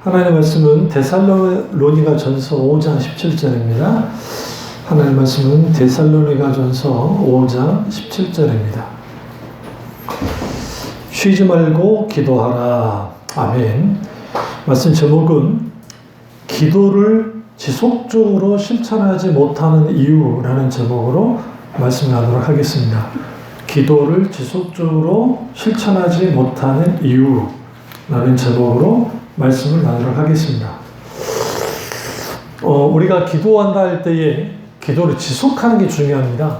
하나님의 말씀은 데살로니가전서 5장 17절입니다. 하나님의 말씀은 데살로니가전서 5장 17절입니다. 쉬지 말고 기도하라. 아멘. 말씀 제목은 기도를 지속적으로 실천하지 못하는 이유라는 제목으로 말씀 나누도록 하겠습니다. 기도를 지속적으로 실천하지 못하는 이유라는 제목으로 말씀을 나누도록 하겠습니다. 우리가 기도한다 할 때에 기도를 지속하는 게 중요합니다.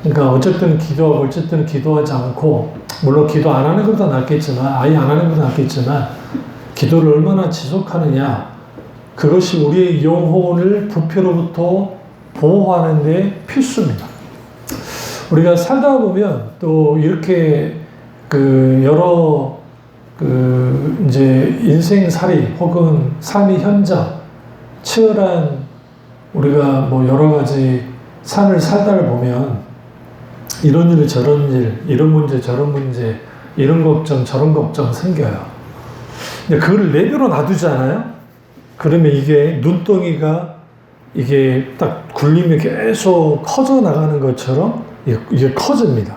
그러니까 어쨌든 기도하고 어쨌든 기도하지 않고, 물론 기도 안 하는 것보다 낫겠지만, 아예 안 하는 것보다 낫겠지만, 기도를 얼마나 지속하느냐, 그것이 우리의 영혼을 부패로부터 보호하는 데 필수입니다. 우리가 살다 보면 또 이렇게 여러 이제 인생살이 혹은 삶의 현장, 치열한 우리가 여러 가지 삶을 살다를 보면 이런 일 저런 일, 이런 문제 저런 문제, 이런 걱정 저런 걱정 생겨요. 근데 그걸 내버려 놔두잖아요. 그러면 이게 눈덩이가 이게 딱 굴리면 계속 커져 나가는 것처럼 이게 커집니다.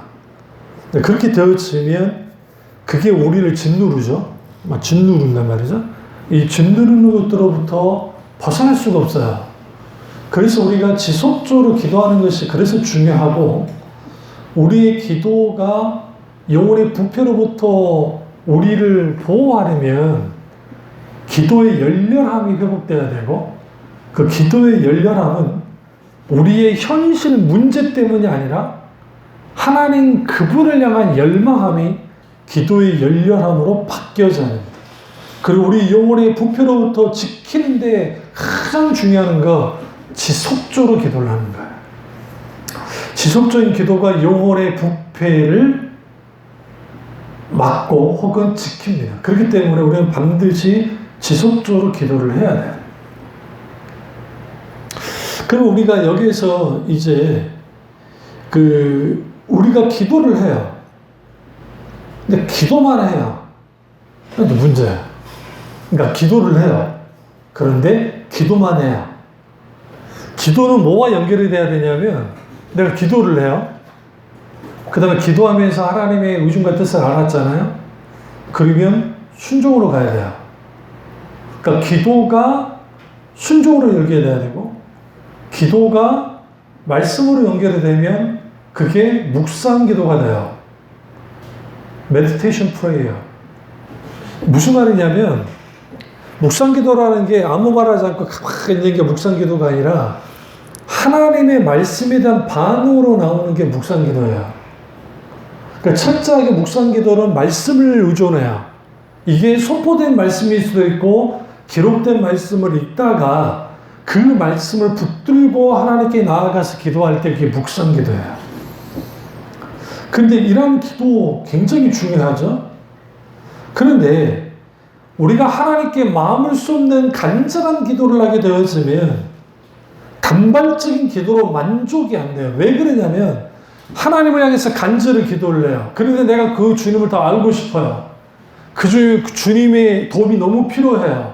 그렇게 되어지면 그게 우리를 짓누르죠. 짓누른단 말이죠. 이 짓누르는 것들로부터 벗어날 수가 없어요. 그래서 우리가 지속적으로 기도하는 것이 그래서 중요하고, 우리의 기도가 영혼의 부패로부터 우리를 보호하려면 기도의 열렬함이 회복돼야 되고, 그 기도의 열렬함은 우리의 현실 문제 때문이 아니라 하나님 그분을 향한 열망함이 기도의 열렬함으로 바뀌어져야 합니다. 그리고 우리 영혼의 부패로부터 지키는데 가장 중요한 거, 지속적으로 기도를 하는 거예요. 지속적인 기도가 영혼의 부패를 막고 혹은 지킵니다. 그렇기 때문에 우리는 반드시 지속적으로 기도를 해야 돼요. 그럼 우리가 여기에서 이제 우리가 기도를 해요. 근데 기도만 해요. 그런데 문제예요. 그러니까 기도를 해요. 그런데 기도만 해요. 기도는 뭐와 연결이 돼야 되냐면, 내가 기도를 해요. 그 다음에 기도하면서 하나님의 의중과 뜻을 알았잖아요. 그러면 순종으로 가야 돼요. 그러니까 기도가 순종으로 연결돼야 되고, 기도가 말씀으로 연결이 되면 그게 묵상 기도가 돼요. 메디테이션 프레이어. 무슨 말이냐면, 묵상 기도라는 게 아무 말 하지 않고 가만히 있는 게 묵상 기도가 아니라 하나님의 말씀에 대한 반응으로 나오는 게 묵상 기도예요. 그러니까 철저하게 묵상 기도는 말씀을 의존해요. 이게 선포된 말씀일 수도 있고 기록된 말씀을 읽다가 그 말씀을 붙들고 하나님께 나아가서 기도할 때 그게 묵상 기도예요. 근데 이런 기도 굉장히 중요하죠. 그런데 우리가 하나님께 마음을 쏟는 간절한 기도를 하게 되어지면 단발적인 기도로 만족이 안 돼요. 왜 그러냐면 하나님을 향해서 간절히 기도를 해요. 그런데 내가 그 주님을 더 알고 싶어요. 그 주님의 도움이 너무 필요해요.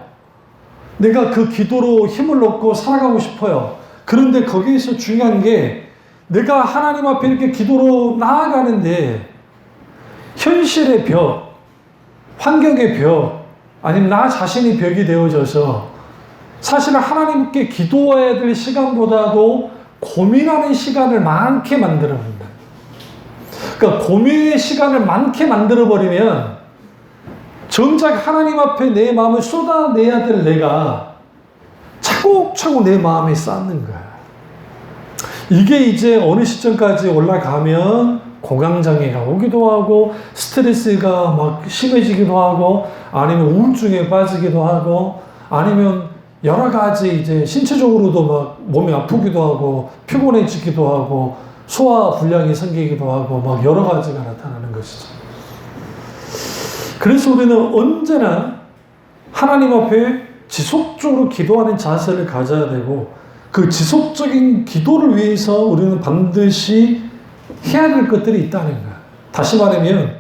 내가 그 기도로 힘을 얻고 살아가고 싶어요. 그런데 거기에서 중요한 게, 내가 하나님 앞에 이렇게 기도로 나아가는데 현실의 벽, 환경의 벽, 아니면 나 자신이 벽이 되어져서 사실은 하나님께 기도해야 될 시간보다도 고민하는 시간을 많게 만들어버린다. 그러니까 고민의 시간을 많게 만들어버리면 정작 하나님 앞에 내 마음을 쏟아내야 될 내가 차곡차곡 내 마음에 쌓는 거야. 이게 이제 어느 시점까지 올라가면 공황장애가 오기도 하고, 스트레스가 막 심해지기도 하고, 아니면 우울증에 빠지기도 하고, 아니면 여러 가지 이제 신체적으로도 막 몸이 아프기도 하고, 피곤해지기도 하고, 소화 불량이 생기기도 하고, 막 여러 가지가 나타나는 것이죠. 그래서 우리는 언제나 하나님 앞에 지속적으로 기도하는 자세를 가져야 되고, 그 지속적인 기도를 위해서 우리는 반드시 해야 될 것들이 있다는 거야. 다시 말하면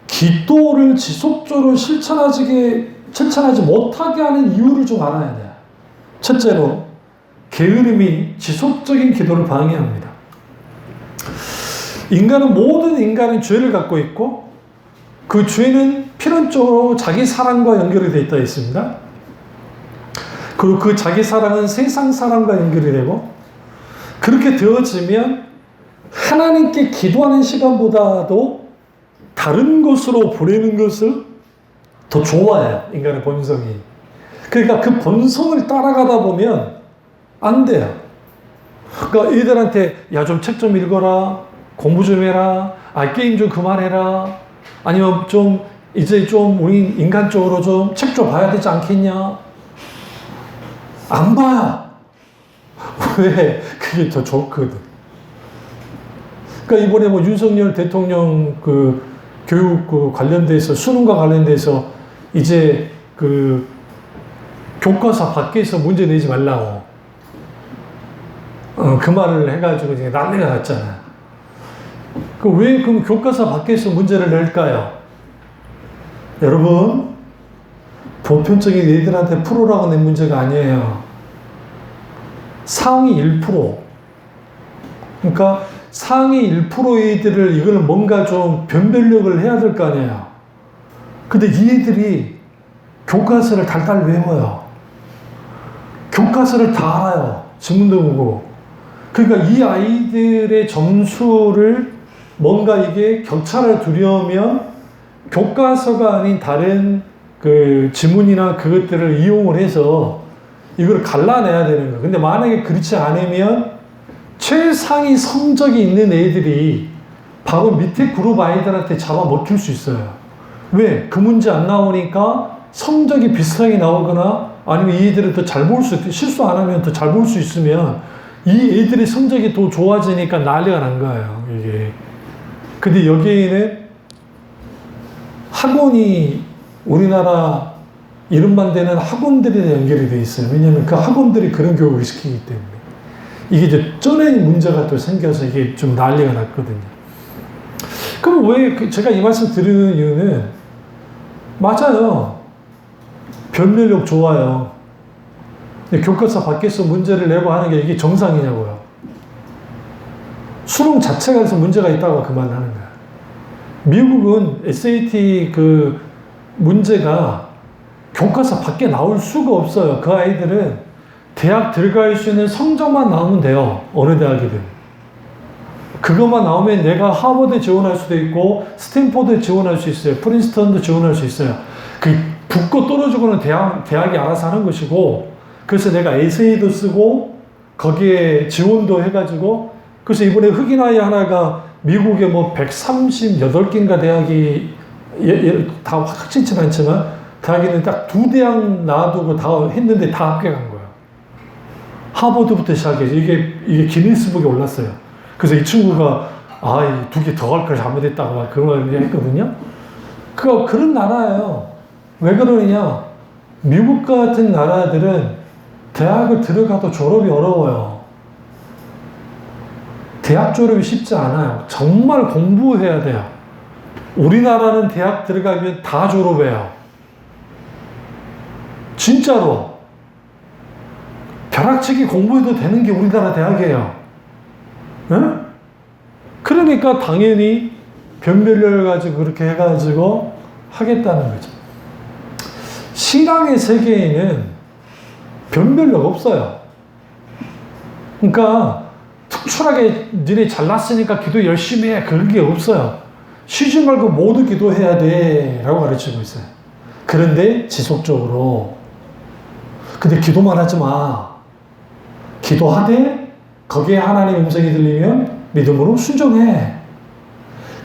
기도를 지속적으로 실천하게 실천하지 못하게 하는 이유를 좀 알아야 돼요. 첫째로 게으름이 지속적인 기도를 방해합니다. 모든 인간은 죄를 갖고 있고 그 죄는 필연적으로 자기 사랑과 연결이 되어 있다 있습니다. 그리고 그 자기 사랑은 세상 사랑과 연결이 되고 그렇게 되어지면 하나님께 기도하는 시간보다도 다른 것으로 보내는 것을 더 좋아해요. 인간의 본성이. 그러니까 그 본성을 따라가다 보면 안 돼요. 그러니까 애들한테 야, 좀 책 좀 읽어라. 공부 좀 해라. 게임 좀 그만해라. 아니면 좀 이제 좀 우리 인간적으로 좀 책 좀 봐야 되지 않겠냐? 안 봐요. 왜? 그게 더 좋거든. 그러니까 이번에 뭐 윤석열 대통령 그 교육 그 관련돼서 수능과 관련돼서 이제 그 교과서 밖에서 문제 내지 말라고 그 말을 해가지고 이제 난리가 났잖아요. 왜 그럼 교과서 밖에서 문제를 낼까요? 여러분, 보편적인 애들한테 풀어라고 낸 문제가 아니에요. 상위 1%. 그러니까 상위 1%의 애들을 이걸 뭔가 좀 변별력을 해야 될 거 아니에요. 근데 이 애들이 교과서를 달달 외워요. 교과서를 다 알아요. 지문도 보고. 그러니까 이 아이들의 점수를 뭔가 이게 격차를 두려면 교과서가 아닌 다른 그 지문이나 그것들을 이용을 해서 이걸 갈라내야 되는 거예요. 근데 만약에 그렇지 않으면 최상위 성적이 있는 애들이 바로 밑에 그룹 아이들한테 잡아먹힐 수 있어요. 왜? 그 문제 안 나오니까 성적이 비슷하게 나오거나 아니면 이 애들은 더 잘 볼 수 있고 실수 안 하면 더 잘 볼 수 있으면 이 애들의 성적이 더 좋아지니까 난리가 난 거예요. 이게. 근데 여기에는 학원이 우리나라 이름만 되는 학원들이 연결이 되어 있어요. 왜냐하면 그 학원들이 그런 교육을 시키기 때문에. 이게 이제 쩌낸 문제가 또 생겨서 이게 좀 난리가 났거든요. 그럼 왜 제가 이 말씀 드리는 이유는 맞아요. 변별력 좋아요. 교과서 밖에서 문제를 내고 하는 게 이게 정상이냐고요. 수능 자체가 그래서 문제가 있다고 그 말을 하는 거예요. 미국은 SAT 그 문제가 교과서 밖에 나올 수가 없어요. 그 아이들은 대학 들어갈 수 있는 성적만 나오면 돼요. 어느 대학이든. 그것만 나오면 내가 하버드 지원할 수도 있고 스탠포드 지원할 수 있어요. 프린스턴도 지원할 수 있어요. 그 붙고 떨어지고는 대학이 알아서 하는 것이고 그래서 내가 에세이도 쓰고 거기에 지원도 해가지고 그래서 이번에 흑인 아이 하나가 미국에 뭐 138개인가 대학이 다 확실치는 않지만 대학에는 딱 2대학 놔두고 다 했는데 다 합격한 거예요. 하버드부터 시작해서 이게 기니스북에 올랐어요. 그래서 이 친구가 2개 더 갈 걸 잘못했다고 막 그런 걸 했거든요. 그런 나라예요. 왜 그러느냐? 미국 같은 나라들은 대학을 들어가도 졸업이 어려워요. 대학 졸업이 쉽지 않아요. 정말 공부해야 돼요. 우리나라는 대학 들어가면 다 졸업해요. 진짜로. 벼락치기 공부해도 되는 게 우리나라 대학이에요. 응? 그러니까 당연히 변별력을 가지고 그렇게 해가지고 하겠다는 거죠. 신앙의 세계에는 변별력 없어요. 그러니까 특출하게 니네 잘났으니까 기도 열심히 해. 그런 게 없어요. 쉬지 말고 모두 기도해야 돼. 라고 가르치고 있어요. 그런데 지속적으로. 근데 기도만 하지 마. 기도하되 거기에 하나님의 음성이 들리면 믿음으로 순종해.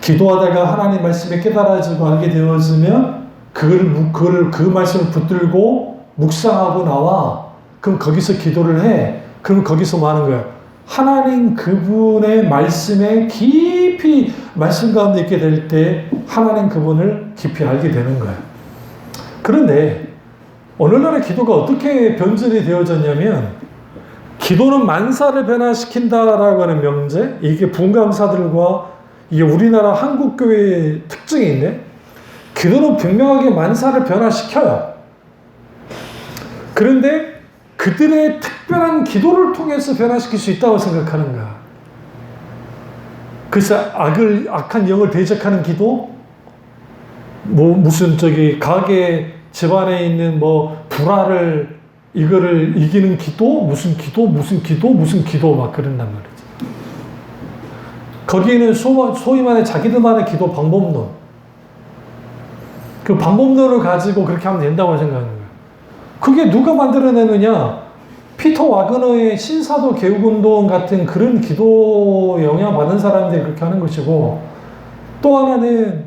기도하다가 하나님 말씀에 깨달아지고 알게 되었으면 그 말씀을 붙들고 묵상하고 나와. 그럼 거기서 기도를 해. 그럼 거기서 뭐 하는 거야? 하나님 그분의 말씀에 깊이 말씀 가운데 있게 될 때 하나님 그분을 깊이 알게 되는 거예요. 그런데 오늘날의 기도가 어떻게 변질이 되어졌냐면 기도는 만사를 변화시킨다라고 하는 명제, 이게 분강사들과 이게 우리나라 한국교회의 특징이 있네. 기도는 분명하게 만사를 변화시켜요. 그런데 그들의 특별한 기도를 통해서 변화시킬 수 있다고 생각하는 거야. 그래서 악한 영을 대적하는 기도, 무슨 가게 집안에 있는 불화를 이거를 이기는 기도, 무슨 기도 막 그런단 말이지. 거기에는 소위 말해 자기들만의 기도 방법론, 그 방법론을 가지고 그렇게 하면 된다고 생각하는 거예요. 그게 누가 만들어내느냐? 피터 와그너의 신사도 개혁운동 같은 그런 기도 영향 받은 사람들이 그렇게 하는 것이고, 또 하나는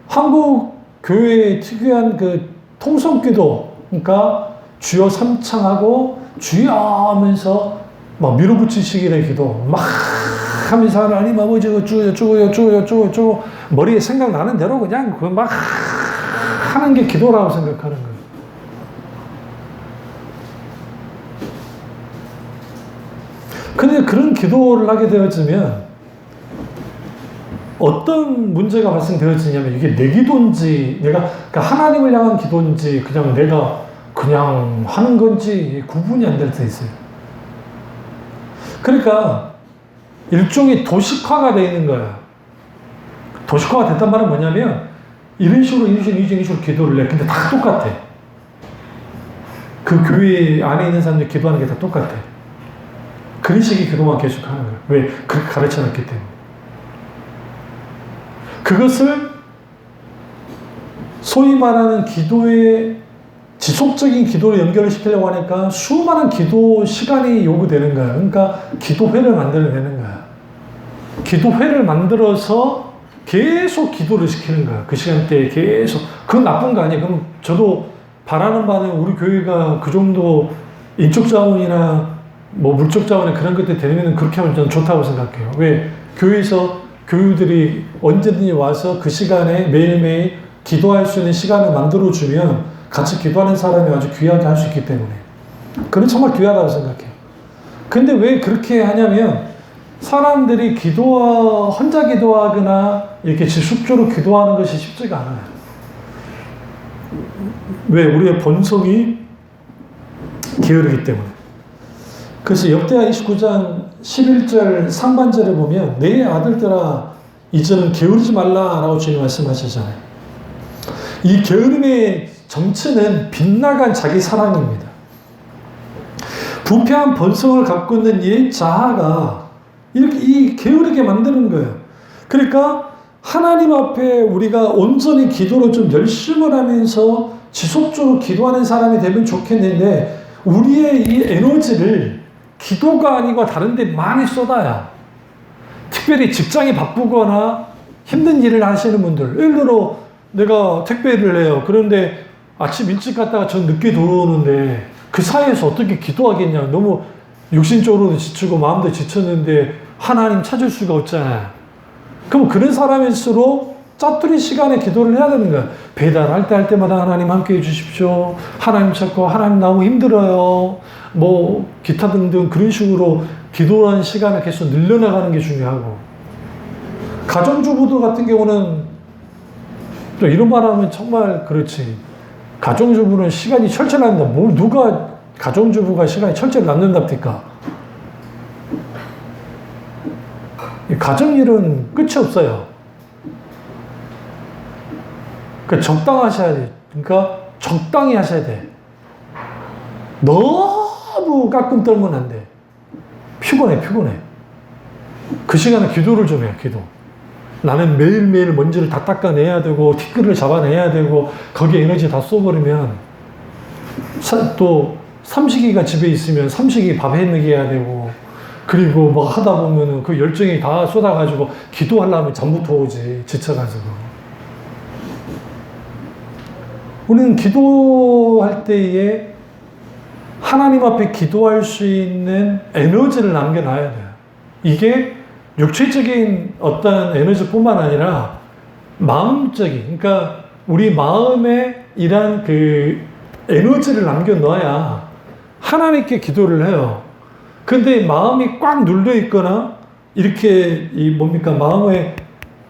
한국 교회의 특유한 그 통성기도, 그러니까 주여 삼창하고 주여 하면서 막 밀어붙이시기의 기도 막 하면서 하나님 아버지 어쩌고저쩌고 머리에 생각나는 대로 그냥 그 막 하는 게 기도라고 생각하는 거예요. 근데 그런 기도를 하게 되어지면 어떤 문제가 발생되어지냐면, 이게 내 기도인지 그러니까 하나님을 향한 기도인지 그냥 내가 그냥 하는 건지 구분이 안 될 때 있어요. 그러니까 일종의 도식화가 되어 있는 거야. 도식화가 됐단 말은 뭐냐면 이런 식으로 기도를 해. 근데 다 똑같아. 그 교회 안에 있는 사람들이 기도하는 게 다 똑같아. 그런 식의 기도만 계속 하는 거예요. 왜? 그렇게 가르쳐놨기 때문에. 그것을 소위 말하는 기도의 지속적인 기도로 연결을 시키려고 하니까 수많은 기도 시간이 요구되는 거야. 그러니까 기도회를 만들어내는 거야. 기도회를 만들어서 계속 기도를 시키는 거야. 그 시간대에 계속. 그건 나쁜 거 아니에요. 그럼 저도 바라는 바는 우리 교회가 그 정도 인적 자원이나 물적 자원에 그런 것들 되면 그렇게 하면 저는 좋다고 생각해요. 왜? 교회에서 교우들이 언제든지 와서 그 시간에 매일매일 기도할 수 있는 시간을 만들어주면 같이 기도하는 사람이 아주 귀하게 할 수 있기 때문에. 그건 정말 귀하다고 생각해요. 근데 왜 그렇게 하냐면 사람들이 혼자 기도하거나 이렇게 지속적으로 기도하는 것이 쉽지가 않아요. 왜? 우리의 본성이 게으르기 때문에. 그래서 역대하 29장 11절 상반절에 보면 내 아들들아 이제는 게으르지 말라라고 주님 말씀하시잖아요. 이 게으름의 정체는 빗나간 자기 사랑입니다. 부패한 본성을 갖고 있는 이 자아가 이렇게 게으르게 만드는 거예요. 그러니까 하나님 앞에 우리가 온전히 기도를 좀 열심을 하면서 지속적으로 기도하는 사람이 되면 좋겠는데, 우리의 이 에너지를 기도가 아니고 다른 데 많이 쏟아야, 특별히 직장이 바쁘거나 힘든 일을 하시는 분들, 예를 들어 내가 택배를 해요. 그런데 아침 일찍 갔다가 전 늦게 들어오는데 그 사이에서 어떻게 기도하겠냐. 너무 육신적으로도 지치고 마음도 지쳤는데 하나님 찾을 수가 없잖아요. 그럼 그런 사람일수록 짜투리 시간에 기도를 해야 되는 거야. 배달할 때 할 때마다 하나님 함께 해주십시오. 하나님 찾고 하나님 너무 힘들어요. 기타 등등 그런 식으로 기도하는 시간을 계속 늘려나가는 게 중요하고, 가정주부들 같은 경우는 또 이런 말 하면 정말 그렇지. 가정주부는 시간이 철저히 남는다. 누가 가정주부가 시간이 철저히 남는답니까? 가정일은 끝이 없어요. 그러니까 적당하셔야 돼. 그러니까 적당히 하셔야 돼. 너무 가끔 떨면 안 돼. 피곤해. 그 시간에 기도를 좀 해요. 기도. 나는 매일매일 먼지를 다 닦아내야 되고 티끌을 잡아내야 되고 거기에 에너지 다 쏘버리면 또 삼식이가 집에 있으면 삼식이 밥 해먹여야 되고, 그리고 하다 보면은 그 열정이 다 쏟아가지고 기도하려면 잠부터 오지, 지쳐가지고. 우리는 기도할 때에 하나님 앞에 기도할 수 있는 에너지를 남겨놔야 돼요. 이게 육체적인 어떤 에너지뿐만 아니라 마음적인, 그러니까 우리 마음에 이런 그 에너지를 남겨놔야 하나님께 기도를 해요. 근데 마음이 꽉 눌려 있거나 이렇게 마음에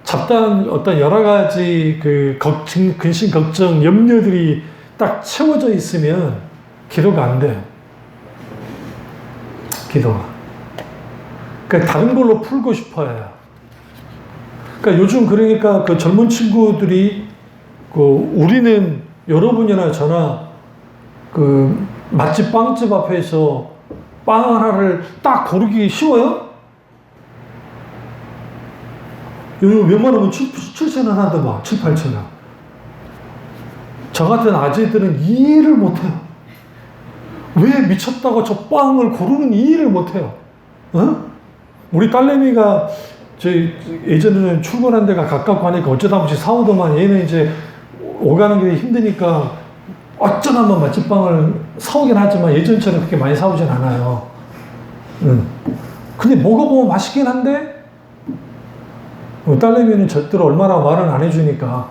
잡다한 어떤 여러 가지 그 걱정, 근심, 걱정, 염려들이 딱 채워져 있으면 기도가 안 돼요. 기도가. 그러니까 다른 걸로 풀고 싶어 해요. 그러니까 요즘 그러니까 그 젊은 친구들이 그 우리는 여러분이나 저나 그 맛집 빵집 앞에서 빵 하나를 딱 고르기 쉬워요? 웬만하면 7,000원 하더만, 7, 8,000원. 저 같은 아재들은 이해를 못해요. 왜 미쳤다고 저 빵을 고르는 이해를 못해요. 어? 우리 딸내미가 예전에는 출근한 데가 가깝고 하니까 어쩌다 한 번씩 사오더만 얘는 이제 오가는 게 힘드니까 어쩌다 한번 맛집빵을 사오긴 하지만 예전처럼 그렇게 많이 사오진 않아요. 근데 먹어보면 맛있긴 한데 딸내미는 절대로 얼마나 말은 안 해주니까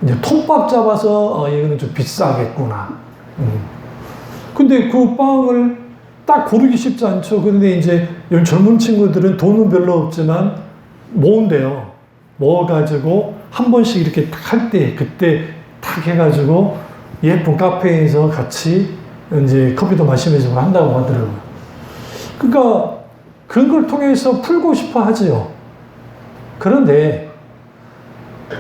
이제 톱밥 잡아서 이거는 좀 비싸겠구나. 근데 그 빵을 딱 고르기 쉽지 않죠. 근데 이제 요즘 젊은 친구들은 돈은 별로 없지만 모은대요. 모아가지고 한 번씩 이렇게 딱 할 때 그때 딱 해가지고 예쁜 카페에서 같이 이제 커피도 마시면서 한다고 하더라고요. 그러니까 그런 걸 통해서 풀고 싶어 하지요. 그런데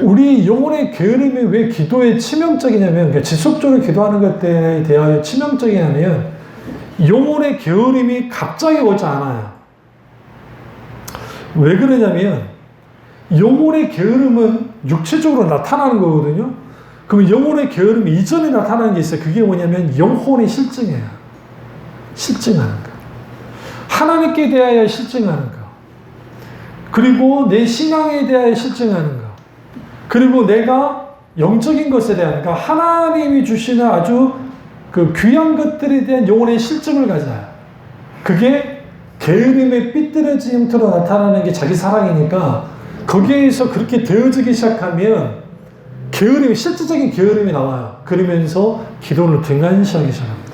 우리 영혼의 게으름이 왜 기도에 치명적이냐면, 그러니까 지속적으로 기도하는 것에 대하여 치명적이냐면, 영혼의 게으름이 갑자기 오지 않아요. 왜 그러냐면, 영혼의 게으름은 육체적으로 나타나는 거거든요. 그럼 영혼의 게으름이 이전에 나타나는 게 있어요. 그게 뭐냐면, 영혼의 실증이에요. 실증하는 거. 하나님께 대하여 실증하는 거. 그리고 내 신앙에 대하여 실증하는 거. 그리고 내가 영적인 것에 대한, 그러니까 하나님이 주시는 아주 그 귀한 것들에 대한 영혼의 실증을 가져요. 그게 게으름의 삐뚤어진 형태로 나타나는 게 자기 사랑이니까 거기에서 그렇게 되어지기 시작하면 게으름이, 실질적인 게으름이 나와요. 그러면서 기도를 등한시하기 시작합니다.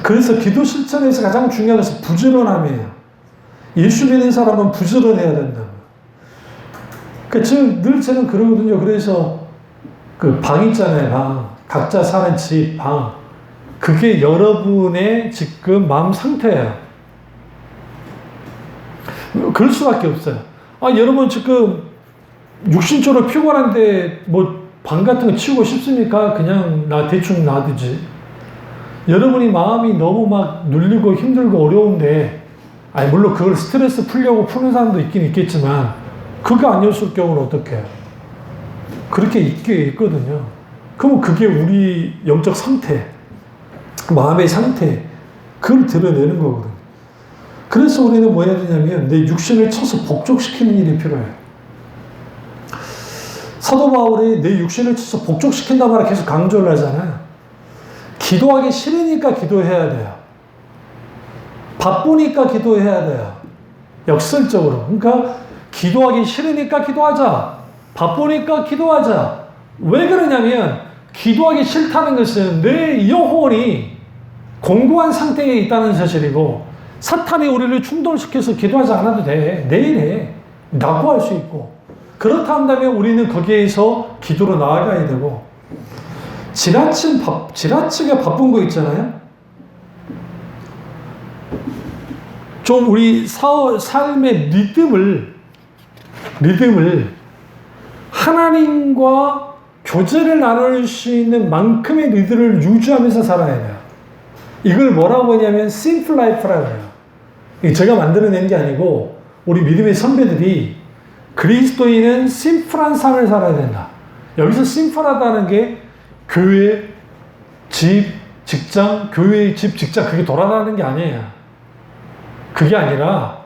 그래서 기도 실천에서 가장 중요한 것은 부지런함이에요. 예수 믿는 사람은 부지런해야 된다. 그러니까 늘 저는 그러거든요. 그래서 그 방 있잖아요. 방. 각자 사는 집, 방. 그게 여러분의 지금 마음 상태예요. 그럴 수밖에 없어요. 여러분 지금 육신적으로 피곤한데 뭐 방 같은 거 치우고 싶습니까? 그냥 대충 놔두지. 여러분이 마음이 너무 막 눌리고 힘들고 어려운데, 물론 그걸 스트레스 풀려고 푸는 사람도 있긴 있겠지만, 그거 아니었을 경우는 어떻게 해요? 그렇게 있거든요. 그러면 그게 우리 영적 상태, 마음의 상태, 그걸 드러내는 거거든요. 그래서 우리는 뭐 해야 되냐면, 내 육신을 쳐서 복종시키는 일이 필요해요. 사도 바울이 내 육신을 쳐서 복종시킨단 말을 계속 강조를 하잖아요. 기도하기 싫으니까 기도해야 돼요. 바쁘니까 기도해야 돼요. 역설적으로. 그러니까 기도하기 싫으니까 기도하자. 바쁘니까 기도하자. 왜 그러냐면 기도하기 싫다는 것은 내 영혼이 공고한 상태에 있다는 사실이고, 사탄이 우리를 충돌시켜서 기도하지 않아도 돼. 내일 해. 낙오할 수 있고. 그렇다 한다면 우리는 거기에서 기도로 나아가야 되고, 지나치게 바쁜 거 있잖아요. 좀 우리 삶의 리듬을 하나님과 교제를 나눌 수 있는 만큼의 리듬을 유지하면서 살아야 돼요. 이걸 뭐라고 하냐면 심플 라이프라고 해요. 제가 만들어낸 게 아니고 우리 믿음의 선배들이 그리스도인은 심플한 삶을 살아야 된다. 여기서 심플하다는 게 교회, 집, 직장, 교회, 집, 직장 그게 돌아다니는 게 아니에요. 그게 아니라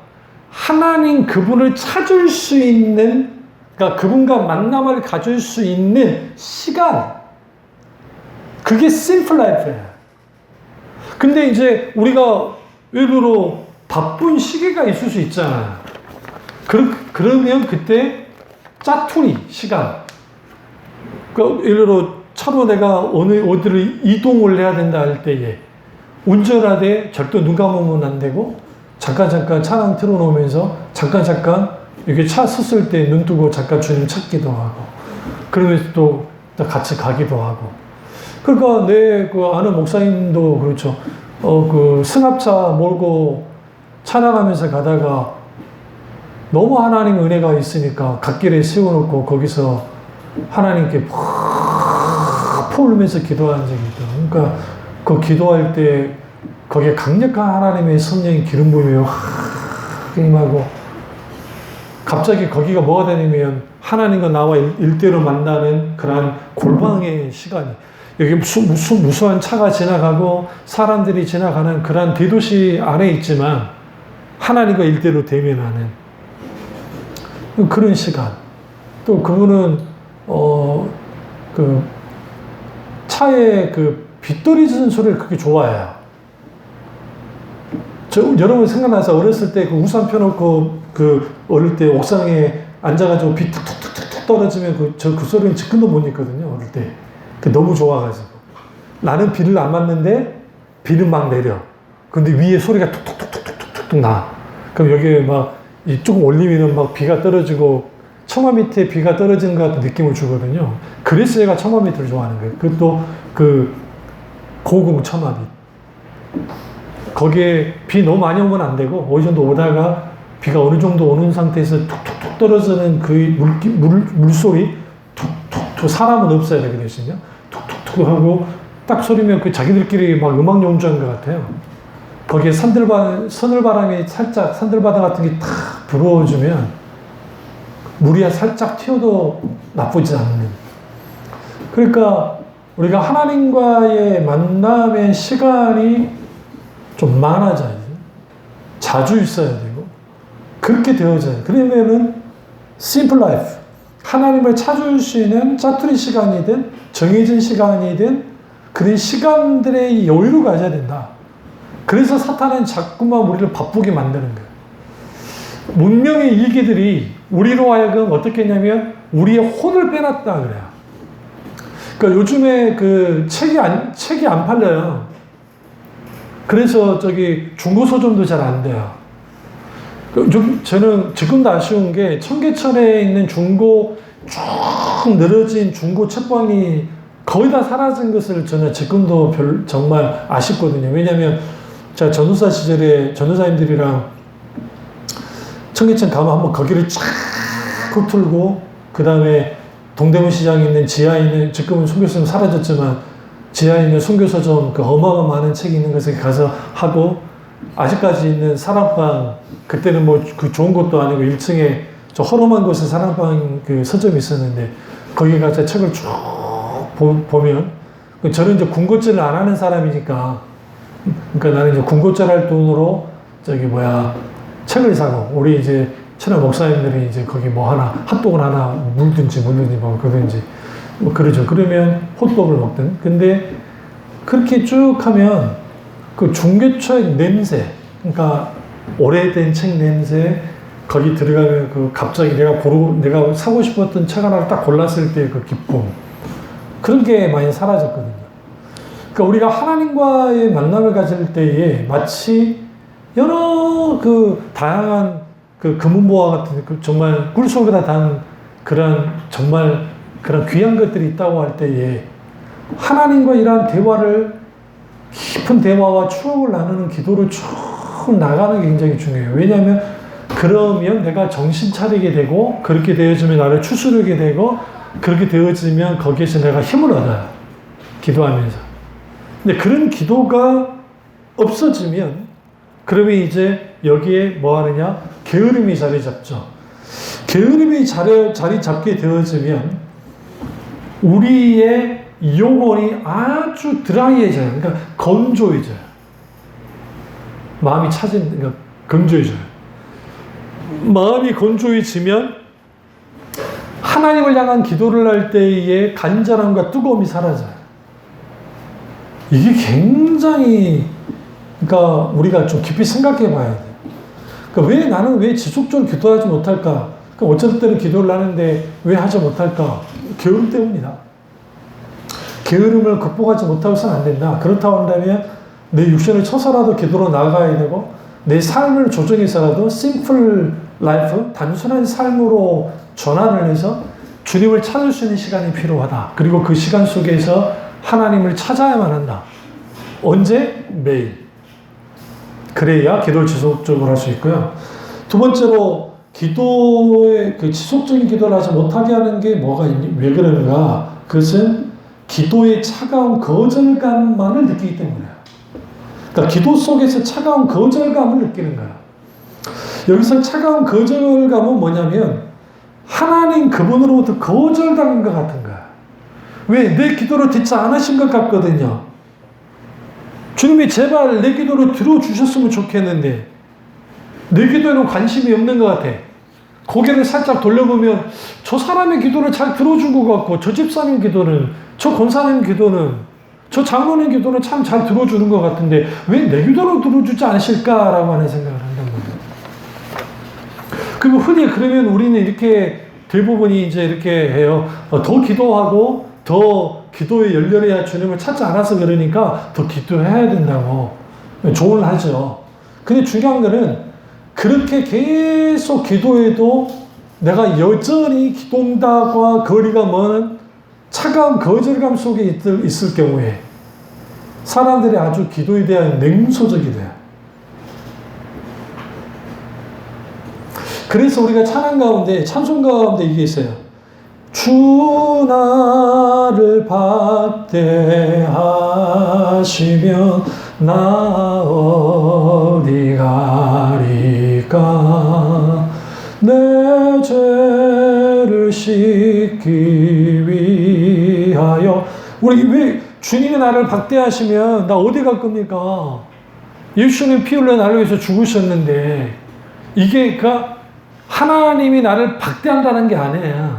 하나님 그분을 찾을 수 있는, 그러니까 그분과 만남을 가질 수 있는 시간, 그게 심플 라이프예요. 근데 이제 우리가 외로로 바쁜 시기가 있을 수 있잖아요. 그러면 그때 짜투리 시간, 그러니까 예를 들어 차로 내가 어디를 이동을 해야 된다 할 때에 운전하되 절대 눈 감으면 안 되고, 잠깐 차랑 틀어놓으면서 잠깐 이렇게 차 섰을 때 눈 뜨고 잠깐 주님 찾기도 하고, 그러면서 또 같이 가기도 하고. 그러니까 내 그 아는 목사님도 그렇죠. 그 승합차 몰고 찬양하면서 가다가 너무 하나님 은혜가 있으니까 갓길에 세워놓고 거기서 하나님께 푹 울면서 기도한 적이 있다. 그러니까 그 기도할 때 거기에 강력한 하나님의 성령의 기름 부음이 임하고 갑자기 거기가 뭐가 되냐면 하나님과 나와 일대로 만나는 그러한 골방의 시간이 여기 무수한 차가 지나가고 사람들이 지나가는 그러한 대도시 안에 있지만 하나님과 일대로 대면하는 그런 시간. 또 그분은 그 차에 그 빗소리 지는 소리를 그렇게 좋아해요. 여러분 생각나서 어렸을 때 그 우산 펴놓고 그 어릴 때 옥상에 앉아가지고 비 툭툭툭툭 떨어지면 그 소리는 지금도 못 잊거든요. 어릴 때. 너무 좋아가지고. 나는 비를 안 맞는데 비는 막 내려. 근데 위에 소리가 툭툭툭툭툭툭 나. 그럼 여기에 막 조금 올리면은 막 비가 떨어지고 처마 밑에 비가 떨어지는 것 같은 느낌을 주거든요. 그래서 제가 처마 밑을 좋아하는 거예요. 그것도 그 고궁 처마 밑. 거기에 비 너무 많이 오면 안 되고 어느 정도 오다가 비가 어느 정도 오는 상태에서 툭툭툭 떨어지는 그 물소리 툭툭툭 사람은 없어야 되거든요. 툭툭툭 하고 딱 소리면 그 자기들끼리 막 음악 연주한 것 같아요. 거기에 서늘바람이 살짝 산들바다 같은 게 탁 불어주면 물이 살짝 튀어도 나쁘지 않는. 그러니까 우리가 하나님과의 만남의 시간이 좀 많아져야 돼요. 자주 있어야 되고 그렇게 되어져요. 그러면은 simple life, 하나님을 찾을 수 있는 짜투리 시간이든 정해진 시간이든 그런 시간들의 여유를 가져야 된다. 그래서 사탄은 자꾸만 우리를 바쁘게 만드는 거예요. 문명의 이기들이 우리로 하여금 어떻게 했냐면 우리의 혼을 빼놨다 그래요. 그러니까 요즘에 그 책이 안 팔려요. 그래서 중고 서점도 잘 안 돼요. 저는 지금도 아쉬운 게 청계천에 있는 중고 쭉 늘어진 중고 책방이 거의 다 사라진 것을 저는 지금도 정말 아쉽거든요. 왜냐하면 제가 전도사 시절에 전도사님들이랑 청계천 가면 한번 거기를 쫙 훑고 그 다음에 동대문 시장에 있는 지하에 있는 지금은 선교서는 사라졌지만 지하에 있는 선교서점 그 어마어마한 책이 있는 곳에 가서 하고 아직까지 있는 사랑방 그때는 뭐 그 좋은 것도 아니고 1층에 저 허름한 곳에 사랑방 그 서점이 있었는데 거기 가서 책을 쭉 보면 저는 이제 군것질을 안 하는 사람이니까 그러니까 나는 이제 군것질 할 돈으로 책을 사고 우리 이제 천하 목사님들이 이제 거기 뭐 하나 핫도그를 하나 물든지 뭐 그러든지 뭐 그러죠. 그러면 핫도그를 먹든. 근데 그렇게 쭉 하면 그 중개처의 냄새, 그러니까 오래된 책 냄새, 거기 들어가면 그 갑자기 내가 사고 싶었던 책 하나를 딱 골랐을 때 그 기쁨, 그런 게 많이 사라졌거든요. 그러니까 우리가 하나님과의 만남을 가질 때에 마치 여러 그 다양한 그 금은보화 같은 그 정말 꿀속에다 단 그런 정말 그런 귀한 것들이 있다고 할 때에 하나님과 이러한 대화를 깊은 대화와 추억을 나누는 기도를 쭉 나가는 게 굉장히 중요해요. 왜냐하면 그러면 내가 정신 차리게 되고 그렇게 되어지면 나를 추스르게 되고 그렇게 되어지면 거기에서 내가 힘을 얻어요. 기도하면서. 근데 그런 기도가 없어지면 그러면 이제 여기에 뭐 하느냐? 게으름이 자리 잡죠. 게으름이 자리 잡게 되어지면 우리의 영혼이 아주 드라이해져요. 그러니까 건조해져요. 마음이 그러니까 건조해져요. 마음이 건조해지면 하나님을 향한 기도를 할 때의 간절함과 뜨거움이 사라져요. 이게 굉장히 그러니까 우리가 좀 깊이 생각해 봐야 돼요. 그러니까 나는 왜 지속적으로 기도하지 못할까? 그러니까 어쩔 때는 기도를 하는데 왜 하지 못할까? 게으름 때문이다. 게으름을 극복하지 못하고서는 안 된다. 그렇다고 한다면 내 육신을 쳐서라도 기도로 나아가야 되고 내 삶을 조정해서라도 심플 라이프, 단순한 삶으로 전환을 해서 주님을 찾을 수 있는 시간이 필요하다. 그리고 그 시간 속에서 하나님을 찾아야만 한다. 언제? 매일. 그래야 기도를 지속적으로 할 수 있고요. 두 번째로 기도의 그 지속적인 기도를 하지 못하게 하는 게 왜 그러는가? 그것은 기도의 차가운 거절감만을 느끼기 때문이에요. 그러니까 기도 속에서 차가운 거절감을 느끼는 거야. 여기서 차가운 거절감은 뭐냐면 하나님 그분으로부터 거절당한 것 같은 거야. 왜? 내 기도를 듣지 않으신 것 같거든요. 주님이 제발 내 기도를 들어주셨으면 좋겠는데 내 기도에는 관심이 없는 것 같아. 고개를 살짝 돌려보면 저 사람의 기도를 잘 들어준 것 같고 저 집사님 기도는, 저 권사님 기도는, 저 장로님 기도는 참 잘 들어주는 것 같은데 왜 내 기도를 들어주지 않으실까라고 하는 생각을 한단 말이에요. 그리고 흔히 그러면 우리는 이렇게 대부분이 이제 이렇게 해요. 더 기도하고 더 기도에 열렬해야 주님을 찾지 않아서 그러니까 더 기도해야 된다고 조언을 하죠. 근데 중요한 거는 그렇게 계속 기도해도 내가 여전히 기도응답과 거리가 먼 차가운 거절감 속에 있을 경우에 사람들이 아주 기도에 대한 냉소적이 돼요. 그래서 우리가 찬양 가운데, 찬송 가운데 이게 있어요. 주 나를 박대하시면 나 어디 가리까 내 죄를 씻기 위하여. 우리 왜 주님이 나를 박대하시면 나 어디 갈 겁니까? 예수님 피 흘려 나를 위해서 죽으셨는데 이게 그러니까 하나님이 나를 박대한다는 게 아니에요.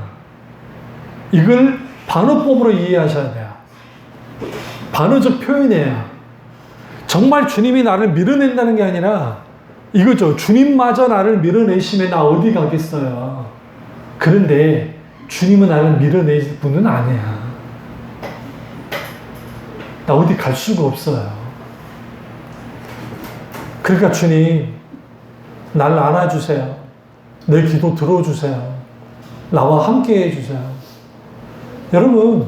이걸 반어법으로 이해하셔야 돼요. 반어적 표현이에요. 정말 주님이 나를 밀어낸다는 게 아니라 이거죠. 주님마저 나를 밀어내시면 나 어디 가겠어요. 그런데 주님은 나를 밀어낼 분은 아니야. 나 어디 갈 수가 없어요. 그러니까 주님, 나를 안아주세요. 내 기도 들어주세요. 나와 함께 해주세요. 여러분,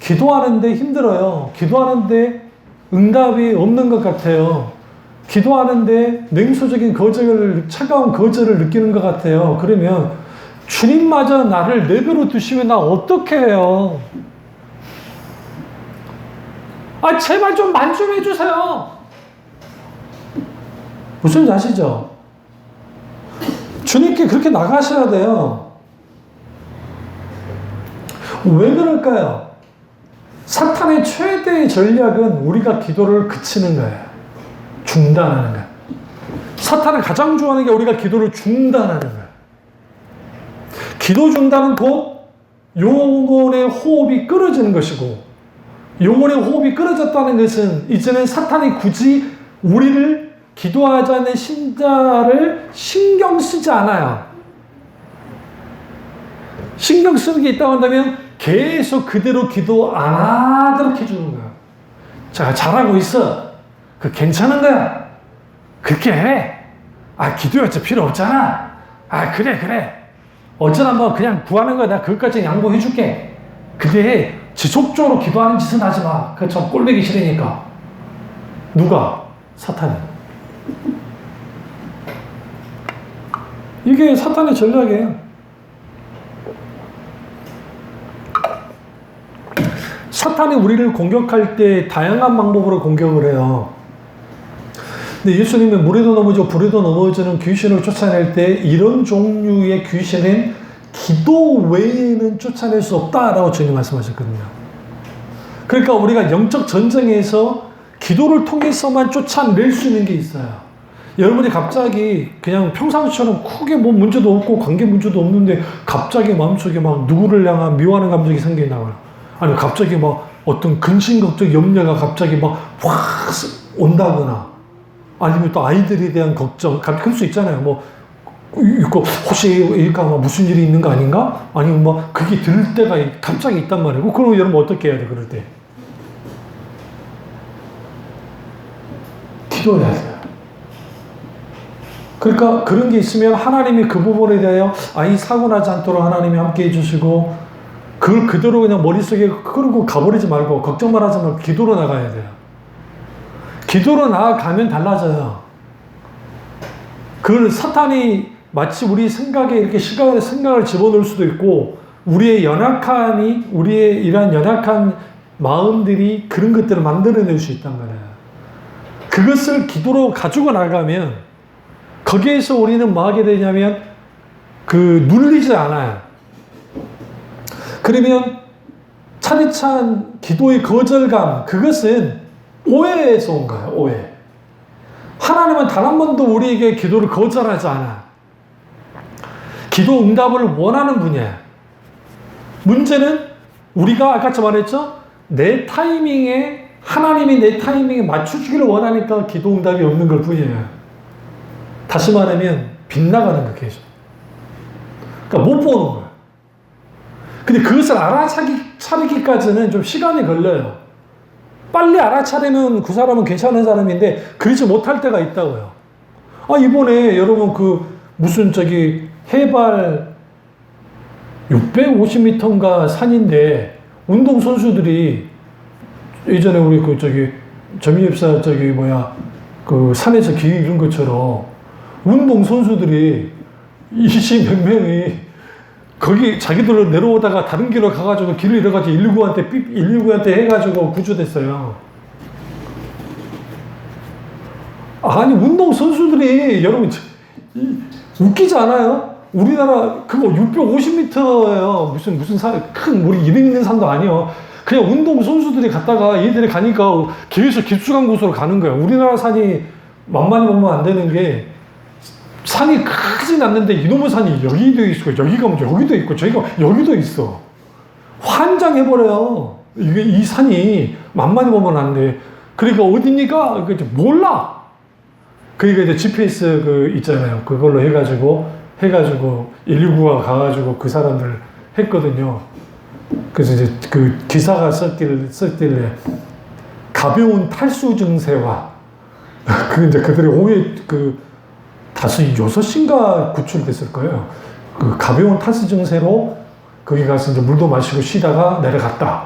기도하는데 힘들어요. 기도하는데 응답이 없는 것 같아요. 기도하는데 냉소적인 차가운 거절을 느끼는 것 같아요. 그러면 주님마저 나를 내버려 두시면 나 어떻게 해요? 제발 좀 말 좀 해주세요. 무슨 아시죠? 주님께 그렇게 나가셔야 돼요. 왜 그럴까요? 사탄의 최대의 전략은 우리가 기도를 그치는 거예요. 중단하는 거예요. 사탄은 가장 좋아하는 게 우리가 기도를 중단하는 거예요. 기도 중단은 곧 영혼의 호흡이 끊어지는 것이고, 영혼의 호흡이 끊어졌다는 것은 이제는 사탄이 굳이 우리를 기도하지 않는 신자를 신경 쓰지 않아요. 신경 쓰는 게 있다고 한다면 계속 그대로 기도 안 하도록 해주는 거야. 자, 잘하고 있어. 그 괜찮은 거야. 그렇게 해. 기도였지 필요 없잖아. 그래. 어쩌나 뭐 그냥 구하는 거야. 내가 그것까지 양보해 줄게. 근데 지속적으로 기도하는 짓은 하지 마. 그거 좀 꼴보기 싫으니까. 누가? 사탄이. 이게 사탄의 전략이에요. 사탄이 우리를 공격할 때 다양한 방법으로 공격을 해요. 근데 예수님은 물에도 넘어지고 불에도 넘어지는 귀신을 쫓아낼 때 이런 종류의 귀신은 기도 외에는 쫓아낼 수 없다라고 주님 말씀하셨거든요. 그러니까 우리가 영적 전쟁에서 기도를 통해서만 쫓아낼 수 있는 게 있어요. 여러분이 갑자기 그냥 평상시처럼 크게 뭐 문제도 없고 관계 문제도 없는데 갑자기 마음속에 막 누구를 향한 미워하는 감정이 생긴다거나, 아니면 갑자기 막 어떤 근심걱정 염려가 갑자기 막 확 온다거나, 아니면 또 아이들에 대한 걱정, 그럴 수 있잖아요. 뭐 이거 혹시 얘가 무슨 일이 있는 거 아닌가? 아니면 뭐 그게 들 때가 갑자기 있단 말이에요. 그럼 여러분 어떻게 해야 돼? 그럴 때 기도해야 돼요. 그러니까 그런 게 있으면 하나님이 그 부분에 대하여 이 사고 나지 않도록 하나님이 함께 해주시고, 그걸 그대로 그냥 머릿속에 끌고 가버리지 말고 걱정만 하지 말고 기도로 나가야 돼요. 기도로 나아가면 달라져요. 그걸 사탄이 마치 우리 생각에 이렇게 생각을 집어넣을 수도 있고, 우리의 연약함이, 우리의 이러한 연약한 마음들이 그런 것들을 만들어낼 수 있단 말이에요. 그것을 기도로 가지고 나가면, 거기에서 우리는 뭐 하게 되냐면, 눌리지 않아요. 그러면 차디찬 기도의 거절감, 그것은 오해에서 온 거예요, 오해. 하나님은 단 한 번도 우리에게 기도를 거절하지 않아. 기도 응답을 원하는 분이야. 문제는 우리가 아까 말했죠? 내 타이밍에, 하나님이 내 타이밍에 맞춰주기를 원하니까 기도 응답이 없는 걸 뿐이에요. 다시 말하면 빗나가는 거 계속. 그러니까 못 보는 거예요. 근데 그것을 알아차리기까지는 좀 시간이 걸려요. 빨리 알아차리면 그 사람은 괜찮은 사람인데 그러지 못할 때가 있다고요. 이번에 여러분 무슨 해발 650m인가 산인데 운동선수들이 예전에 우리 점유입사 산에서 길 잃은 것처럼 운동선수들이 20몇 명이 거기 자기들로 내려오다가 다른 길로 가가지고 길을 잃어가지고 119한테 해가지고 구조됐어요. 아니, 운동선수들이, 여러분, 웃기지 않아요? 우리나라, 그거 650m예요. 무슨 우리 이름 있는 산도 아니에요. 그냥 운동선수들이 갔다가 얘들이 가니까 계속 깊숙한 곳으로 가는 거예요. 우리나라 산이 만만히 보면 안 되는 게, 산이 크진 않는데 이놈의 산이 여기도 있고 여기 가면 여기도 있고 저기가 여기도 있어. 환장해버려요. 이 산이 만만히 보면 안 돼. 그러니까 어디니까 몰라. 그러니까 이제 GPS 있잖아요. 그걸로 해가지고 119가 가가지고 그 사람들 했거든요. 그래서 이제 기사가 썼길래 가벼운 탈수 증세와 이제 그들이 오해 다수 6인가 구출됐을 거예요. 가벼운 탈수 증세로 거기 가서 이제 물도 마시고 쉬다가 내려갔다.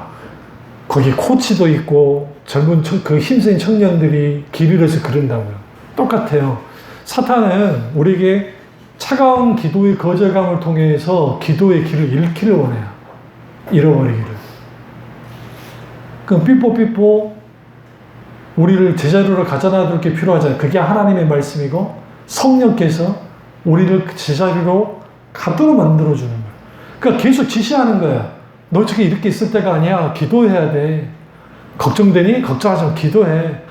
거기 코치도 있고 젊은 힘센 청년들이 길 잃어서 그런다고요. 똑같아요. 사탄은 우리에게 차가운 기도의 거절감을 통해서 기도의 길을 잃기를 원해요. 잃어버리기를. 그럼 삐뽀 우리를 제자리로 가져다 둘 게 필요하잖아요. 그게 하나님의 말씀이고 성령께서 우리를 제자리로 가도록 만들어주는 거예요. 그러니까 계속 지시하는 거야. 너 지금 이렇게 있을 때가 아니야. 기도해야 돼. 걱정되니? 걱정하지 마. 기도해.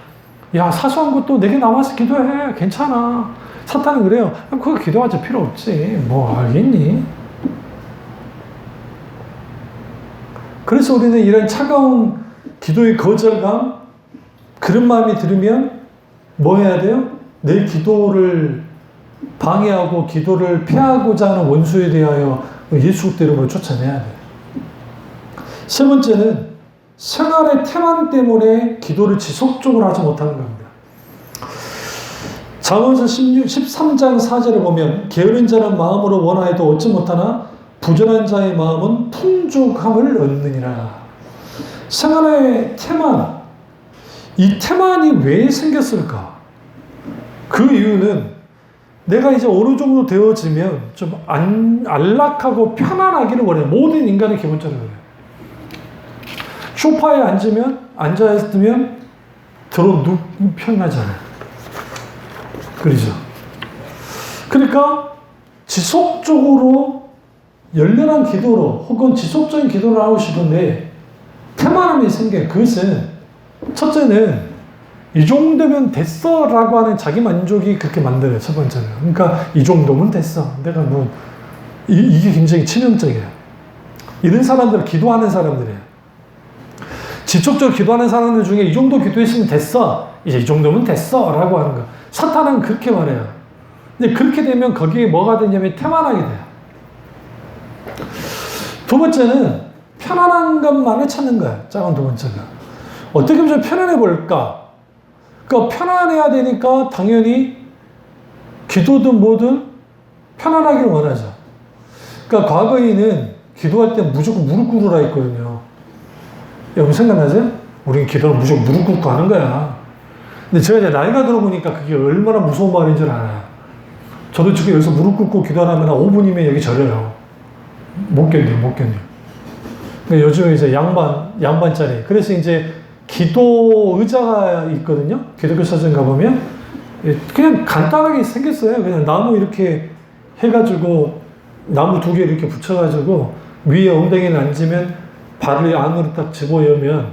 야, 사소한 것도 내게 남아서 기도해. 괜찮아. 사탄은 그래요. 그거 기도하지 필요 없지. 뭐 알겠니? 그래서 우리는 이런 차가운 기도의 거절감, 그런 마음이 들으면 뭐 해야 돼요? 내 기도를 방해하고 기도를 피하고자 하는 원수에 대하여 예수 그대로 쫓아내야 돼요. 세 번째는 생활의 태만 때문에 기도를 지속적으로 하지 못하는 겁니다. 잠언서 13장 4절을 보면 게으른 자는 마음으로 원하여도 얻지 못하나 부전한 자의 마음은 풍족함을 얻느니라. 생활의 태만, 이 태만이 왜 생겼을까? 그 이유는 내가 이제 어느 정도 되어지면 좀 안락하고 편안하기를 원해요. 모든 인간의 기본적으로 그래요. 소파에 앉아있으면 누우면 편하잖아요. 그러죠. 그러니까 지속적으로 열렬한 기도로 혹은 지속적인 기도를 하고 싶은데 태만함이 생겨요. 그것은 첫째는 이 정도면 됐어 라고 하는 자기 만족이 그렇게 만들어요. 첫 번째는. 그러니까 이 정도면 됐어. 내가 이게 굉장히 치명적이에요. 이런 사람들, 기도하는 사람들이에요. 지속적으로 기도하는 사람들 중에 이 정도 기도했으면 됐어. 이제 이 정도면 됐어 라고 하는 거. 사탄은 그렇게 말해요. 근데 그렇게 되면 거기에 뭐가 되냐면 태만하게 돼요. 두 번째는 편안한 것만을 찾는 거예요. 작은 두 번째가. 어떻게 하면 좀 편안해 볼까? 그러니까 편안해야 되니까 당연히 기도든 뭐든 편안하기를 원하죠. 그러니까 과거에는 기도할 때 무조건 무릎 꿇으라 했거든요. 여러분 생각나세요? 우리는 기도를 무조건 무릎 꿇고 하는 거야. 근데 제가 이제 나이가 들어보니까 그게 얼마나 무서운 말인 줄 알아요. 저도 지금 여기서 무릎 꿇고 기도하면 5분이면 여기 절여요. 못 견뎌요. 근데 요즘에 이제 양반짜리. 그래서 이제 기도 의자가 있거든요. 기독교 서점 가보면. 그냥 간단하게 생겼어요. 그냥 나무 이렇게 해가지고, 나무 2개 이렇게 붙여가지고, 위에 엉덩이를 앉으면, 발을 안으로 딱 집어여면,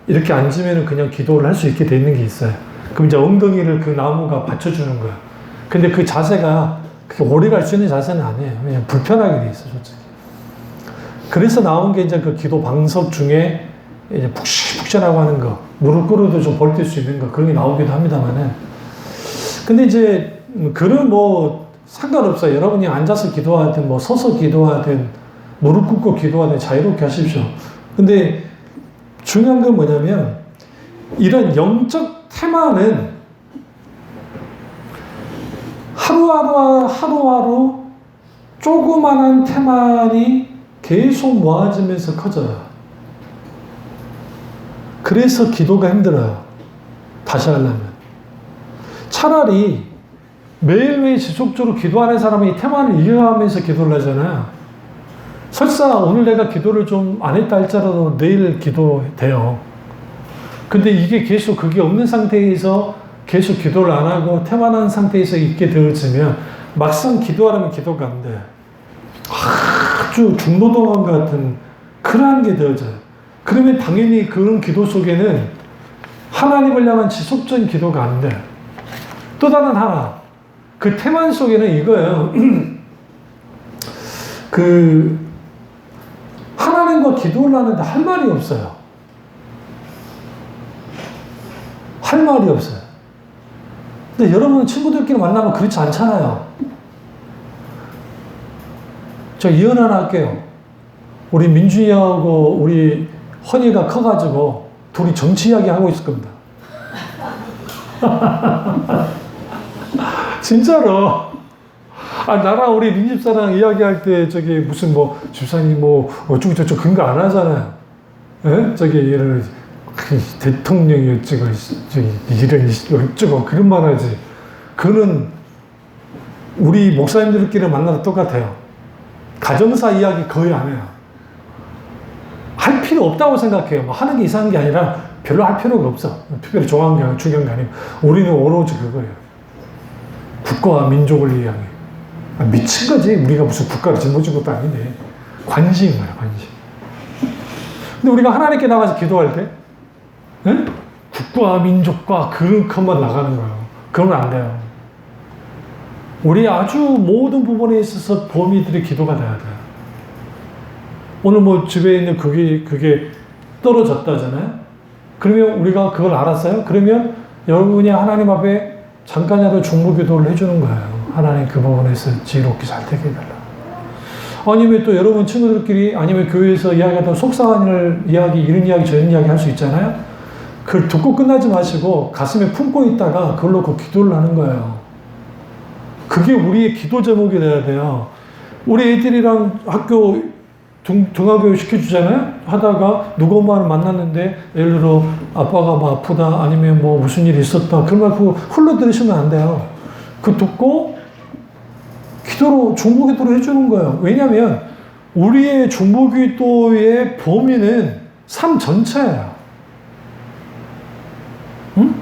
이렇게 앉으면 그냥 기도를 할 수 있게 돼 있는 게 있어요. 그럼 이제 엉덩이를 그 나무가 받쳐주는 거야. 근데 그 자세가 그렇게 오래 갈 수 있는 자세는 아니에요. 그냥 불편하게 돼 있어, 솔직히. 그래서 나온 게 이제 그 기도 방석 중에 이제 푹신푹신하고 하는 거, 무릎 꿇어도 좀 버틸 수 있는 거, 그런 게 나오기도 합니다만은. 근데 이제, 그런 뭐, 상관없어요. 여러분이 앉아서 기도하든, 뭐, 서서 기도하든, 무릎 꿇고 기도하든 자유롭게 하십시오. 근데 중요한 건 뭐냐면, 이런 영적 테마는 하루하루 조그만한 테마니 계속 모아지면서 커져요. 그래서 기도가 힘들어요. 다시 하려면. 차라리 매일매일 지속적으로 기도하는 사람이 이 테마를 이어가면서 기도를 하잖아요. 설사 오늘 내가 기도를 좀 안 했다 할지라도 내일 기도돼요. 근데 이게 계속 그게 없는 상태에서 계속 기도를 안 하고 태만한 상태에서 있게 되어지면 막상 기도하려면 기도가 안 돼. 아주 중노동원 같은 그러한 게 되어져요. 그러면 당연히 그런 기도 속에는 하나님을 향한 지속적인 기도가 안 돼. 또 다른 하나, 그 태만 속에는 이거예요. 하나님과 기도를 하는데 할 말이 없어요. 할 말이 없어요. 근데 여러분 친구들끼리 만나면 그렇지 않잖아요. 저 이혼 하나 할게요. 우리 민준이하고 우리 헌이가 커가지고 둘이 정치 이야기 하고 있을 겁니다. 진짜로. 나랑 우리 민집사랑 이야기할 때 저기 무슨 뭐 집사님 뭐 어쩌고저쩌고 근거 안 하잖아요. 예? 저기 예를 대통령이 어쩌고 저기 이런 어쩌고 그런 말 하지. 그거는 우리 목사님들끼리 만나도 똑같아요. 가정사 이야기 거의 안 해요. 할 필요 없다고 생각해요. 뭐 하는 게 이상한 게 아니라 별로 할 필요가 없어. 특별히 좋아하는 게 아니고 중요한 게 아니고 우리는 오로지 그거예요. 국가와 민족을 위하여. 미친 거지. 우리가 무슨 국가를 짊어진 것도 아닌데. 관심인 거야, 관심. 근데 우리가 하나님께 나가서 기도할 때, 네? 국가와 민족과 그런 것만 나가는 거예요. 그러면 안 돼요. 우리 아주 모든 부분에 있어서 범위들이 기도가 돼야 돼요. 오늘 뭐 집에 있는 그게 떨어졌다잖아요? 그러면 우리가 그걸 알았어요? 그러면 여러분이 하나님 앞에 잠깐이라도 중보 기도를 해주는 거예요. 하나님 그 부분에서 지혜롭게 잘 되게 해달라. 아니면 또 여러분 친구들끼리 아니면 교회에서 이야기하던 속상한 이야기, 이런 이야기, 저런 이야기 할 수 있잖아요? 그걸 듣고 끝나지 마시고 가슴에 품고 있다가 그걸로 그 기도를 하는 거예요. 그게 우리의 기도 제목이 돼야 돼요. 우리 애들이랑 학교 등하교육 시켜주잖아요? 하다가 누구 엄마를 만났는데 예를 들어 아빠가 뭐 아프다 아니면 뭐 무슨 일이 있었다 그런 말 그거 훌러 들으시면 안 돼요. 그거 듣고 기도로 중보기도를 해주는 거예요. 왜냐하면 우리의 중보기도의 범위는 삶 전체예요. 응?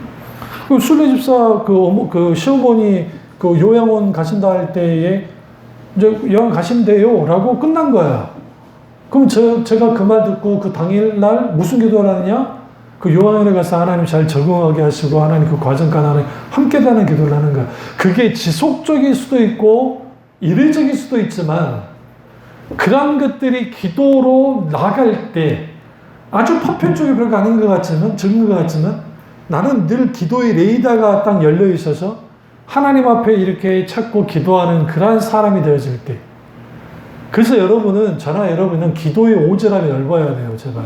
그 순례집사 그 시어머니 그 요양원 가신다 할 때에 이제 요양 가시면 돼요 라고 끝난 거예요. 그럼 제가 그 말 듣고 그 당일날 무슨 기도를 하느냐? 그 요양원에 가서 하나님 잘 적응하게 하시고 하나님 그 과정까지 하나님 함께 다는 기도를 하는 거예요. 그게 지속적일 수도 있고 이례적일 수도 있지만 그런 것들이 기도로 나갈 때 아주 파편적이 별거 아닌 것 같지만 적은 것 같지만 나는 늘 기도의 레이더가 딱 열려 있어서 하나님 앞에 이렇게 찾고 기도하는 그러한 사람이 되어질 때 그래서 저나 여러분은 기도의 오지랖이 넓어야 돼요, 제발.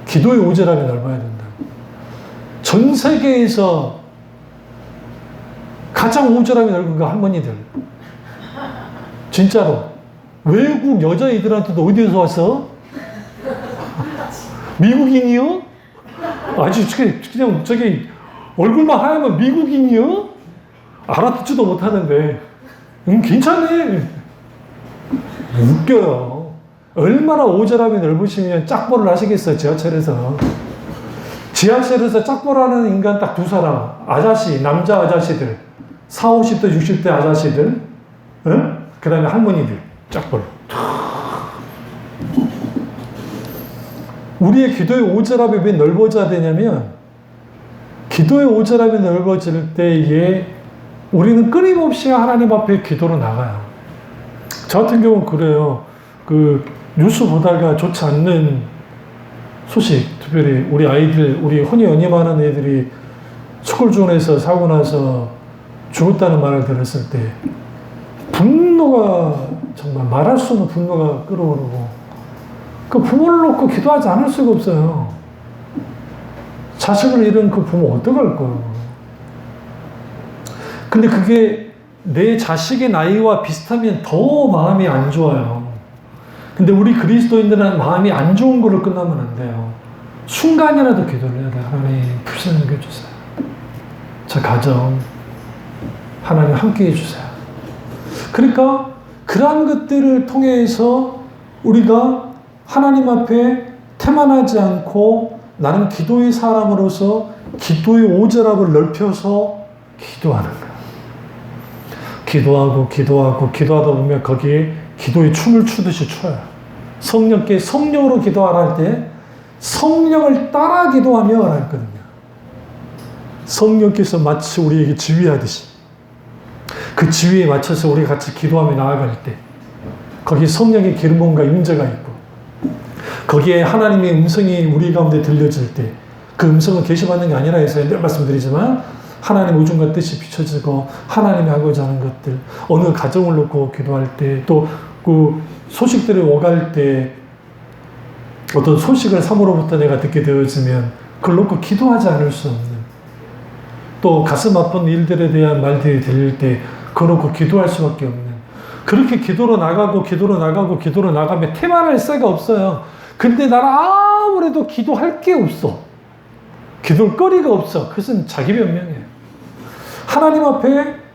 기도의 오지랖이 넓어야 된다. 전 세계에서 가장 오지랖이 넓은 거 할머니들. 진짜로. 외국 여자애들한테도 어디서 왔어? 미국인이요? 아주 그냥 저기 얼굴만 하얘면 미국인이요? 알아듣지도 못하는데 괜찮네. 웃겨요. 얼마나 오절함이 넓으시면 짝보를 하시겠어요. 지하철에서 짝보라는 인간 딱 두 사람, 아저씨, 남자 아저씨들, 40, 50대, 60대 아저씨들, 응? 그 다음에 할머니들, 짝보를. 우리의 기도의 오절함이 왜 넓어져야 되냐면, 기도의 오절함이 넓어질 때에 우리는 끊임없이 하나님 앞에 기도로 나가요. 저 같은 경우는 그래요. 그 뉴스 보다가 좋지 않는 소식, 특별히 우리 아이들, 우리 혼이 연임하는 애들이 스쿨존에서 사고 나서 죽었다는 말을 들었을 때 분노가, 정말 말할 수 없는 분노가 끓어오르고, 그 부모를 놓고 기도하지 않을 수가 없어요. 자식을 잃은 그 부모 어떡할 거예요. 근데 그게 내 자식의 나이와 비슷하면 더 마음이 안 좋아요. 근데 우리 그리스도인들은 마음이 안 좋은 거로 끝나면 안 돼요. 순간이라도 기도를 해야 돼요. 하나님 불쌍히 여겨주세요. 저 가정 하나님 함께 해주세요. 그러니까 그러한 것들을 통해서 우리가 하나님 앞에 태만하지 않고 나는 기도의 사람으로서 기도의 오절함을 넓혀서 기도하는 거예요. 기도하다 보면 거기에 기도의 춤을 추듯이 춰요. 성령께 성령으로 기도하라 할 때 성령을 따라 기도하며 했거든요. 성령께서 마치 우리에게 지휘하듯이 그 지휘에 맞춰서 우리가 같이 기도하며 나아갈 때 거기 성령의 기름 부음과 임재가 있고 거기에 하나님의 음성이 우리 가운데 들려질 때 그 음성은 계시받는 게 아니라 해서 늘 말씀드리지만 하나님 의중과 뜻이 비춰지고 하나님이 하고자 하는 것들, 어느 가정을 놓고 기도할 때, 또 그 소식들이 오갈 때 어떤 소식을 사모로부터 내가 듣게 되어지면 그걸 놓고 기도하지 않을 수 없는, 또 가슴 아픈 일들에 대한 말들이 들릴 때 그걸 놓고 기도할 수밖에 없는, 그렇게 기도로 나가면 태만할 새가 없어요. 근데 나는 아무래도 기도할 게 없어. 기도할 거리가 없어. 그것은 자기 변명이에요. 하나님 앞에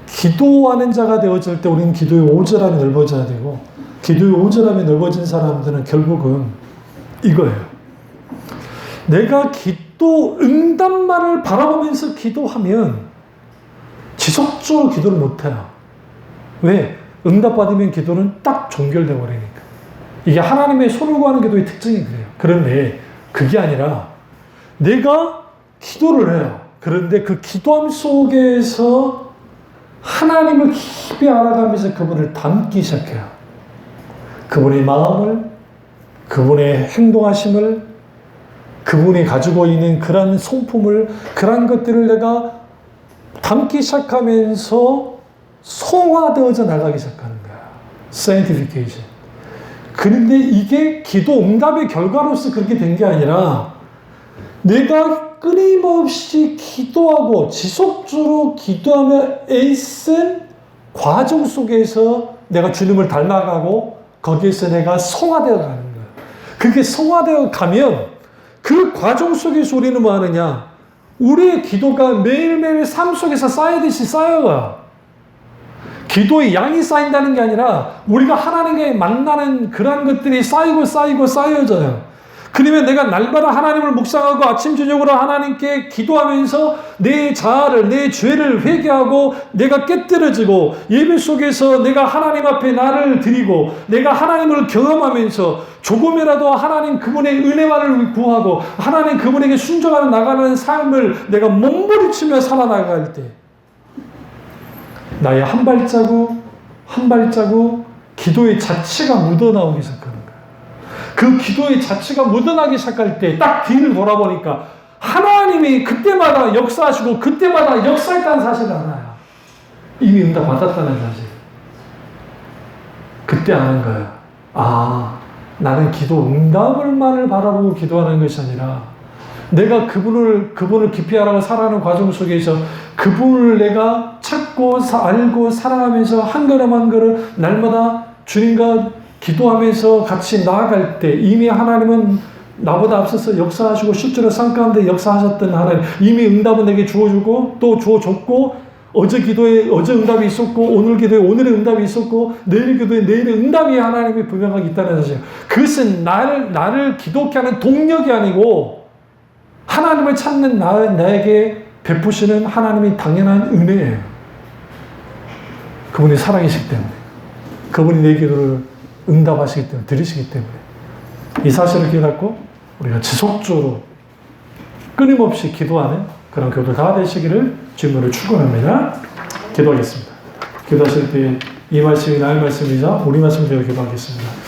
기도하는 자가 되어질 때 우리는 기도의 오절함이 넓어져야 되고, 기도의 오절함이 넓어진 사람들은 결국은 이거예요. 내가 기도 응답만을 바라보면서 기도하면 지속적으로 기도를 못해요. 왜? 응답받으면 기도는 딱 종결되어 버리니까. 이게 하나님의 손을 구하는 기도의 특징이 그래요. 그런데 그게 아니라 내가 기도를 해요. 그런데 그 기도함 속에서 하나님을 깊이 알아가면서 그분을 닮기 시작해요. 그분의 마음을, 그분의 행동하심을, 그분이 가지고 있는 그러한 성품을, 그러한 것들을 내가 닮기 시작하면서 성화되어져 나가기 시작하는 거야. sanctification. 그런데 이게 기도 응답의 결과로서 그렇게 된 게 아니라 내가 끊임없이 기도하고 지속적으로 기도하며 애쓴 과정 속에서 내가 주님을 닮아가고 거기에서 내가 성화되어 가는 거예요. 그게 성화되어 가면 그 과정 속에서 우리는 뭐 하느냐? 우리의 기도가 매일매일 삶 속에서 쌓이듯이 쌓여요. 기도의 양이 쌓인다는 게 아니라 우리가 하나님께 만나는 그런 것들이 쌓여져요. 그러면 내가 날마다 하나님을 묵상하고 아침 저녁으로 하나님께 기도하면서 내 자아를, 내 죄를 회개하고 내가 깨뜨려지고 예배 속에서 내가 하나님 앞에 나를 드리고 내가 하나님을 경험하면서 조금이라도 하나님 그분의 은혜만을 구하고 하나님 그분에게 순종하며 나가는 삶을 내가 몸부림치며 살아나갈 때 나의 한 발자국 한 발자국 기도의 자체가 묻어나오기 시작합니다. 그 기도의 자체가 묻어나기 시작할 때 딱 뒤를 돌아보니까 하나님이 그때마다 역사하시고 그때마다 역사했다는 사실을 알아요. 이미 응답 받았다는 사실. 그때 아는 거예요. 아, 나는 기도 응답을만을 바라보고 기도하는 것이 아니라 내가 그분을 깊이 알아가 살아가는 과정 속에서 그분을 내가 찾고 알고 사랑하면서 한 걸음 한 걸음 날마다 주님과 기도하면서 같이 나아갈 때 이미 하나님은 나보다 앞서서 역사하시고 실제로 삶 가운데 역사하셨던 하나님, 이미 응답은 내게 주어주고 또 주어줬고, 어제 기도에 어제 응답이 있었고, 오늘 기도에 오늘의 응답이 있었고, 내일 기도에 내일의 응답이 하나님이 분명하게 있다는 사실. 그것은 나를 기도케 하는 동력이 아니고 하나님을 찾는 나에게 베푸시는 하나님이 당연한 은혜예요. 그분이 사랑이시기 때문에, 그분이 내 기도를 응답하시기 때문에, 들으시기 때문에, 이 사실을 깨닫고 우리가 지속적으로 끊임없이 기도하는 그런 교도가 되시기를 주님으로 축원합니다. 기도하겠습니다. 기도하실 때 이 말씀이 나의 말씀이자 우리 말씀 되어 기도하겠습니다.